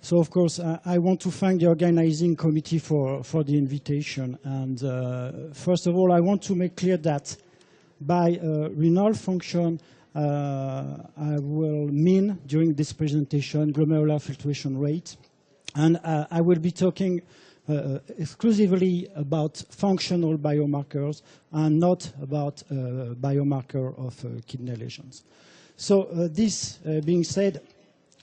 So, of course, I want to thank the organizing committee for the invitation. And first of all, I want to make clear that by renal function, I will mean during this presentation glomerular filtration rate. And I will be talking exclusively about functional biomarkers and not about biomarker of kidney lesions. So this being said,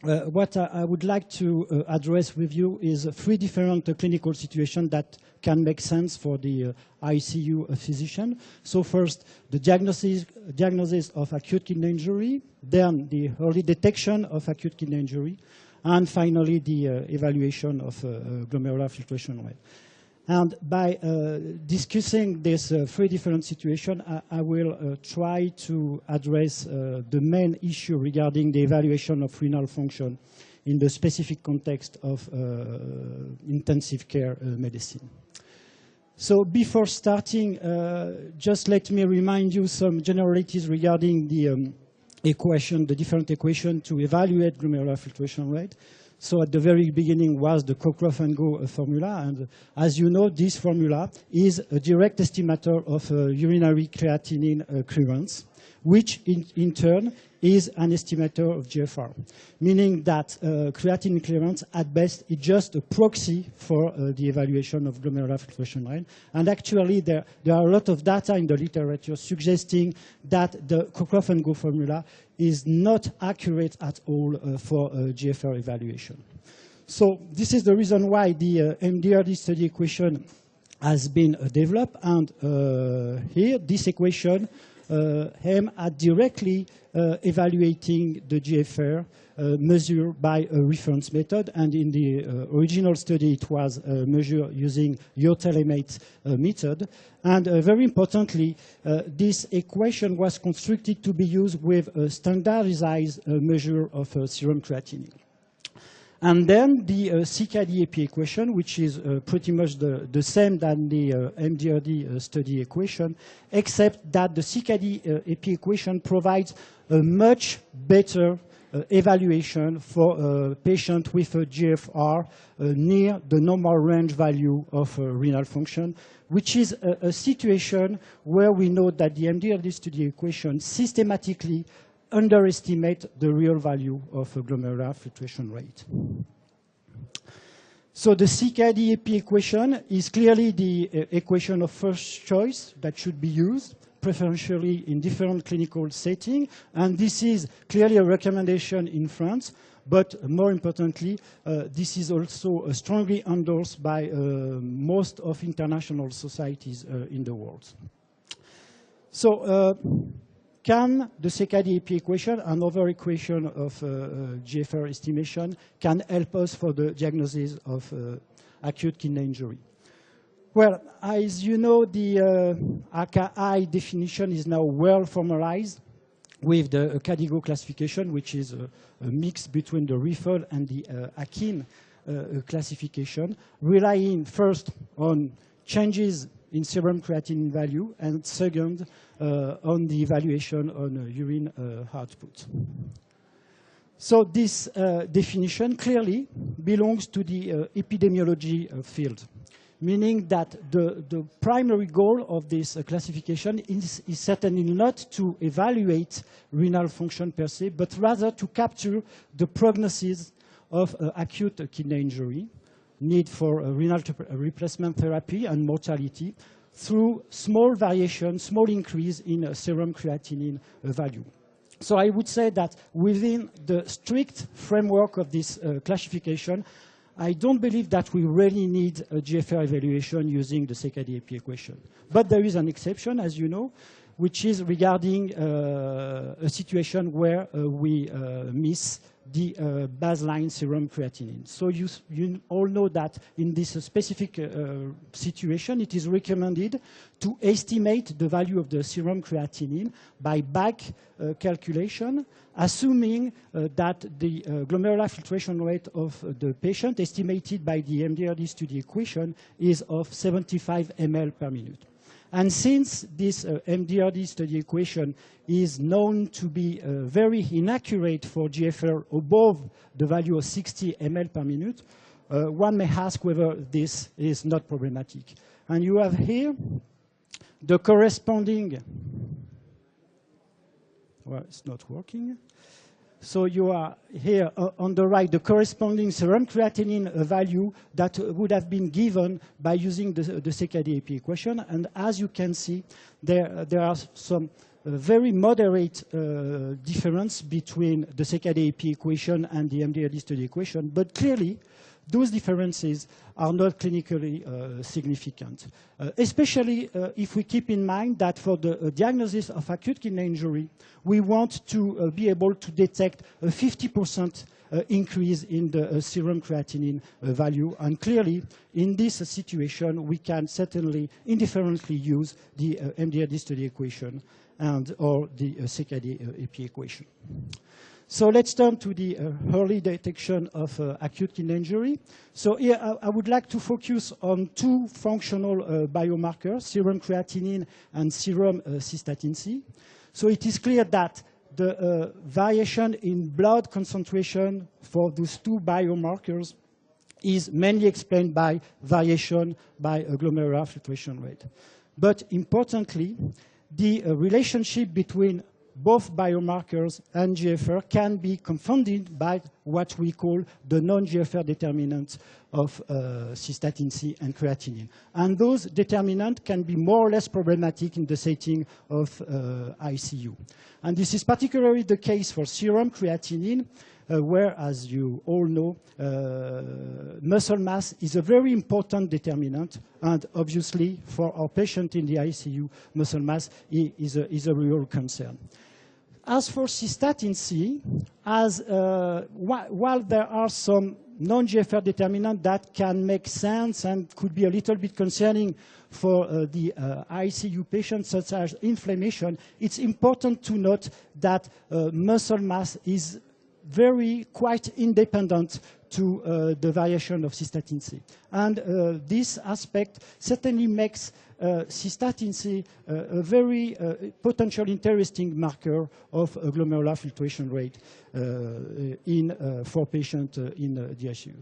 what I would like to address with you is 3 different clinical situations that can make sense for the ICU physician. So first, the diagnosis of acute kidney injury, then the early detection of acute kidney injury, and finally the evaluation of glomerular filtration rate. And by discussing these 3 different situations, I will try to address the main issue regarding the evaluation of renal function in the specific context of intensive care medicine. So before starting, just let me remind you some generalities regarding the equation, the different equations to evaluate glomerular filtration rate. So at the very beginning was the Cockcroft and Go formula, and as you know, this formula is a direct estimator of urinary creatinine clearance, which in turn is an estimator of GFR, meaning that creatinine clearance at best is just a proxy for the evaluation of glomerular filtration rate. And actually there are a lot of data in the literature suggesting that the Cockcroft and Go formula is not accurate at all for GFR evaluation. So this is the reason why the MDRD study equation has been developed, and here this equation aims at directly evaluating the GFR measured by a reference method, and in the original study it was measured using your telemate method. And very importantly, this equation was constructed to be used with a standardized measure of serum creatinine. And then the CKD-AP equation, which is pretty much the same than the MDRD study equation, except that the CKD-AP equation provides a much better evaluation for a patient with a GFR near the normal range value of renal function, which is a situation where we know that the MDRD study equation systematically underestimate the real value of a glomerular filtration rate. So the CKD-AP equation is clearly the equation of first choice that should be used, preferentially in different clinical settings. And this is clearly a recommendation in France, but more importantly, this is also strongly endorsed by most of international societies in the world. So can the CKD-AP equation, another equation of GFR estimation, can help us for the diagnosis of acute kidney injury? Well, as you know, the ACA-I definition is now well formalized with the CADIGO classification, which is a mix between the RIFLE and the AKIN classification, relying first on changes in serum creatinine value, and second, on the evaluation on urine output. So this definition clearly belongs to the epidemiology field, meaning that the primary goal of this classification is certainly not to evaluate renal function per se, but rather to capture the prognosis of acute kidney injury, need for renal replacement therapy, and mortality through small variation, small increase in serum creatinine value. So I would say that within the strict framework of this classification, I don't believe that we really need a GFR evaluation using the CKD-AP equation. But there is an exception, as you know, which is regarding a situation where we miss the baseline serum creatinine. So you all know that in this specific situation, it is recommended to estimate the value of the serum creatinine by back calculation, assuming that the glomerular filtration rate of the patient estimated by the MDRD study equation is of 75 ml per minute. And since this MDRD study equation is known to be very inaccurate for GFR above the value of 60 ml per minute, one may ask whether this is not problematic. And you have here the corresponding, well, it's not working. So you are here on the right, the corresponding serum creatinine value that would have been given by using the CKD-AP equation. And as you can see, there are some very moderate difference between the CKD-AP equation and the MDRD study equation. But clearly, those differences are not clinically significant, especially if we keep in mind that for the diagnosis of acute kidney injury, we want to be able to detect a 50% increase in the serum creatinine value. And clearly, in this situation, we can certainly indifferently use the MDRD study equation and or the CKD-AP equation. So let's turn to the early detection of acute kidney injury. So here I would like to focus on two functional biomarkers, serum creatinine and serum cystatin C. So it is clear that the variation in blood concentration for those two biomarkers is mainly explained by variation by glomerular filtration rate. But importantly, the relationship between both biomarkers and GFR can be confounded by what we call the non-GFR determinants of cystatin C and creatinine. And those determinants can be more or less problematic in the setting of ICU. And this is particularly the case for serum creatinine, where, as you all know, muscle mass is a very important determinant. And obviously, for our patient in the ICU, muscle mass is a real concern. As for cystatin C, while there are some non-GFR determinants that can make sense and could be a little bit concerning for the ICU patients, such as inflammation, it's important to note that muscle mass is quite independent to the variation of cystatin C. And this aspect certainly makes cystatin C a very potential interesting marker of glomerular filtration rate for patients in the ICU.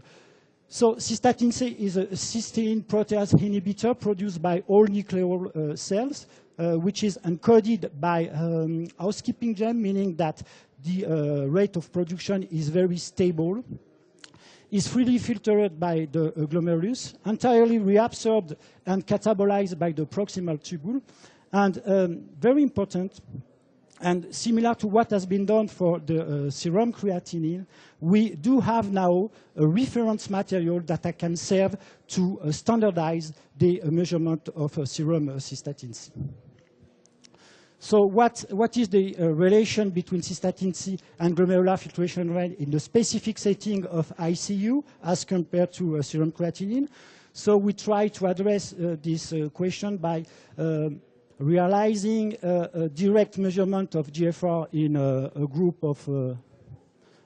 So cystatin C is a cysteine protease inhibitor produced by all nuclear cells, which is encoded by housekeeping gene, meaning that the rate of production is very stable. Is freely filtered by the glomerulus, entirely reabsorbed and catabolized by the proximal tubule. And very important, and similar to what has been done for the serum creatinine, we do have now a reference material that can serve to standardize the measurement of serum cystatin C. So what is the relation between cystatin C and glomerular filtration rate in the specific setting of ICU as compared to serum creatinine? So we try to address this question by realizing a direct measurement of GFR in a group of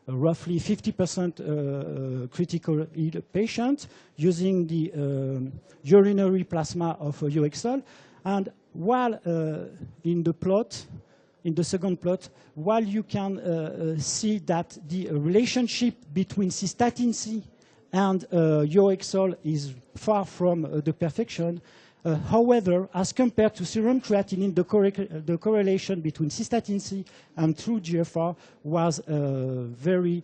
roughly 50% critical ill patients using the urinary plasma of UXL. And while in the second plot, while you can see that the relationship between cystatin C and UXL is far from the perfection, however, as compared to serum creatinine, the correlation between cystatin C and true GFR was very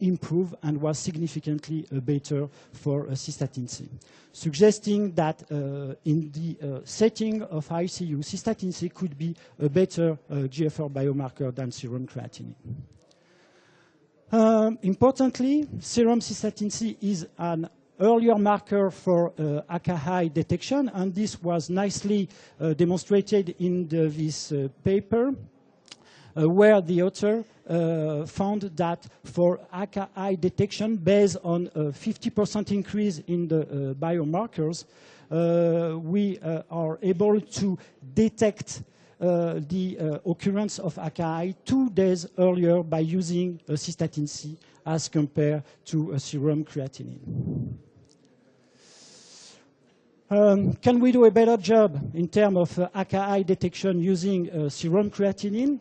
improved and was significantly better for cystatin C, suggesting that in the setting of ICU, cystatin C could be a better GFR biomarker than serum creatinine. Importantly, serum cystatin C is an earlier marker for AKI detection, and this was nicely demonstrated in this paper, where the author found that for AKI detection, based on a 50% increase in the biomarkers, we are able to detect the occurrence of AKI 2 days earlier by using cystatin C as compared to serum creatinine. Can we do a better job in terms of AKI detection using serum creatinine?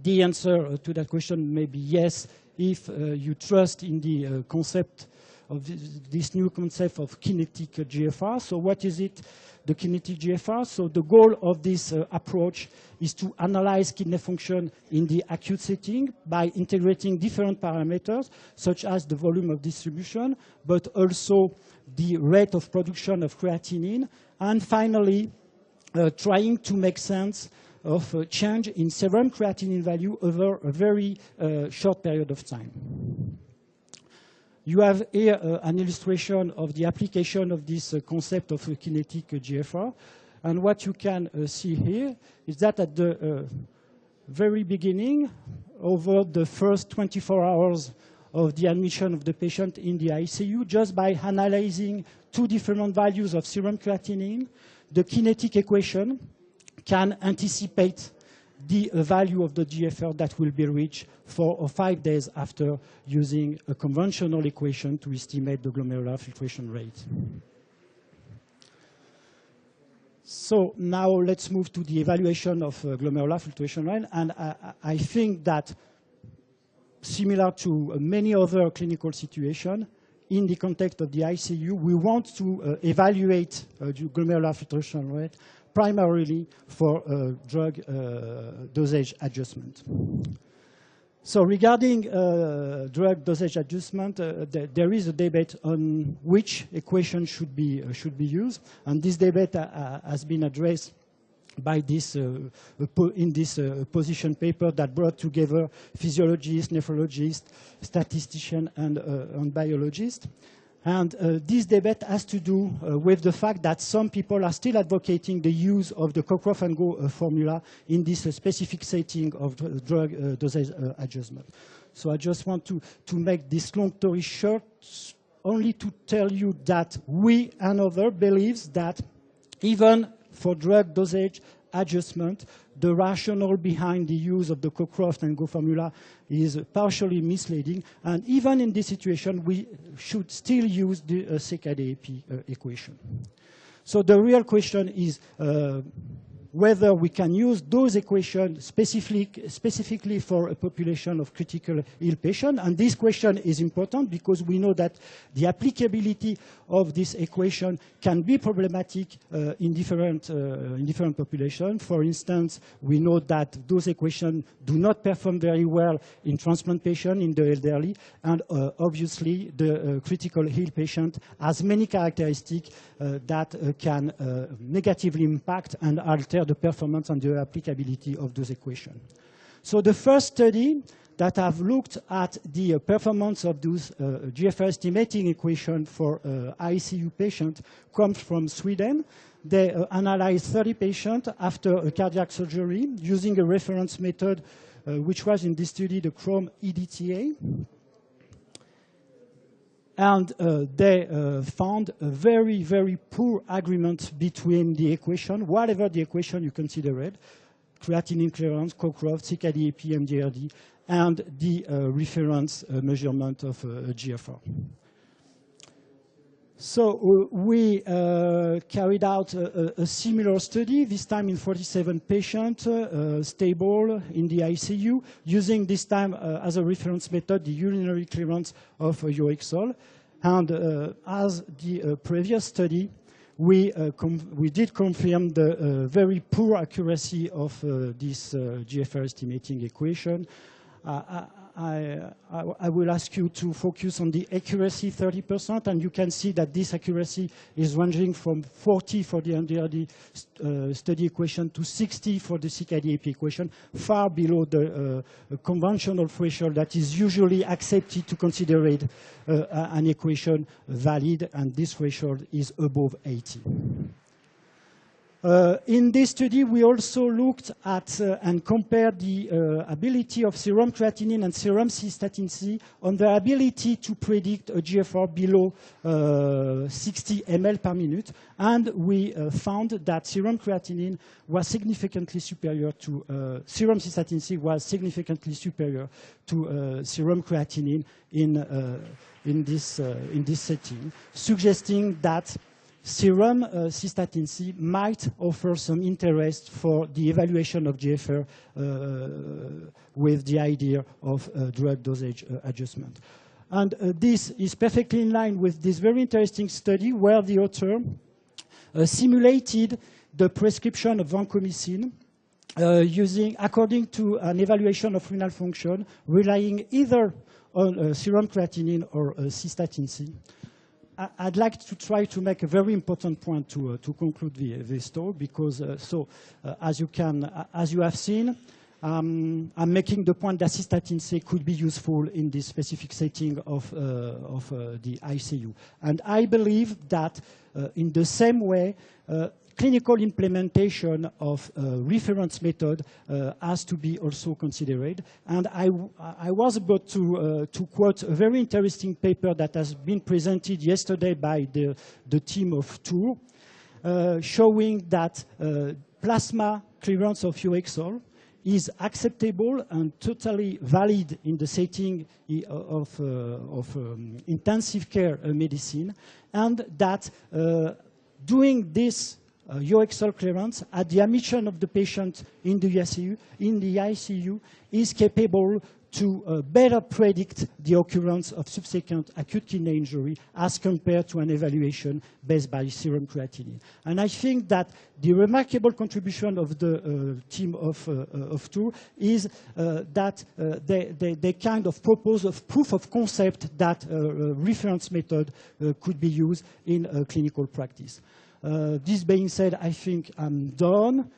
The answer to that question may be yes, if you trust in the concept of this new concept of kinetic GFR. So what is it, the kinetic GFR? So the goal of this approach is to analyze kidney function in the acute setting by integrating different parameters, such as the volume of distribution, but also the rate of production of creatinine, and finally, trying to make sense of change in serum creatinine value over a very short period of time. You have here an illustration of the application of this concept of kinetic GFR. And what you can see here is that at the very beginning, over the first 24 hours of the admission of the patient in the ICU, just by analyzing two different values of serum creatinine, the kinetic equation can anticipate the value of the GFR that will be reached 4 or 5 days after using a conventional equation to estimate the glomerular filtration rate. So now let's move to the evaluation of glomerular filtration rate. And I think that similar to many other clinical situations, in the context of the ICU, we want to evaluate glomerular filtration rate primarily for drug dosage adjustment. So regarding drug dosage adjustment, there is a debate on which equation should be used, and this debate has been addressed by this in this position paper that brought together physiologists, nephrologists, statisticians, and biologists. And this debate has to do with the fact that some people are still advocating the use of the Cockcroft and Go formula in this specific setting of drug dosage adjustment. So I just want to make this long story short, only to tell you that we and others believe that even for drug dosage adjustment, the rationale behind the use of the Cockcroft and Go formula is partially misleading. And even in this situation, we should still use the CKD-AP equation. So the real question is whether we can use those equations specifically for a population of critical ill patients. And this question is important because we know that the applicability of this equation can be problematic in different populations. For instance, we know that those equations do not perform very well in transplant patients, in the elderly, and obviously the critical ill patient has many characteristics that can negatively impact and alter the performance and the applicability of those equations. So the first study that have looked at the performance of those GFR estimating equation for ICU patients comes from Sweden. They analyzed 30 patients after a cardiac surgery using a reference method, which was in this study the Chrome EDTA. And they found a very, very poor agreement between the equation, whatever the equation you consider it, creatinine clearance, Cockcroft, CKD-AP, MDRD, and the reference measurement of GFR. So we carried out a similar study, this time in 47 patients, stable in the ICU, using this time as a reference method the urinary clearance of urexol. And as the previous study, we did confirm the very poor accuracy of this GFR estimating equation. I will ask you to focus on the accuracy 30%, and you can see that this accuracy is ranging from 40 for the MDRD study equation to 60 for the CKD-AP equation, far below the conventional threshold that is usually accepted to consider it an equation valid, and this threshold is above 80. In this study, we also looked at and compared the ability of serum creatinine and serum cystatin C on their ability to predict a GFR below 60 ml per minute. And we found that serum creatinine was significantly superior to serum cystatin C was significantly superior to serum creatinine in this setting, suggesting that serum cystatin C might offer some interest for the evaluation of GFR with the idea of drug dosage adjustment. And this is perfectly in line with this very interesting study where the author simulated the prescription of vancomycin using, according to an evaluation of renal function, relying either on serum creatinine or cystatin C. I'd like to try to make a very important point to conclude this talk, because as you have seen, I'm making the point that cystatin C could be useful in this specific setting of the ICU. And I believe that in the same way, clinical implementation of reference method has to be also considered. And I was about to quote a very interesting paper that has been presented yesterday by the team of Tours, showing that plasma clearance of UXL is acceptable and totally valid in the setting of intensive care medicine, and that doing this UXL clearance at the admission of the patient in the ICU is capable to better predict the occurrence of subsequent acute kidney injury as compared to an evaluation based by serum creatinine. And I think that the remarkable contribution of the team of Tours is that they kind of propose a proof of concept that reference method could be used in clinical practice. This being said, I think I'm done.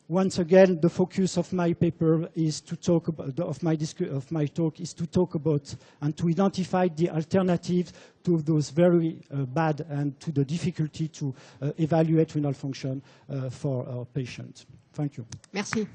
Once again, the focus of my paper is to talk about, of my talk is to talk about and to identify the alternatives to those very bad and to the difficulty to evaluate renal function for our patients. Thank you. Merci.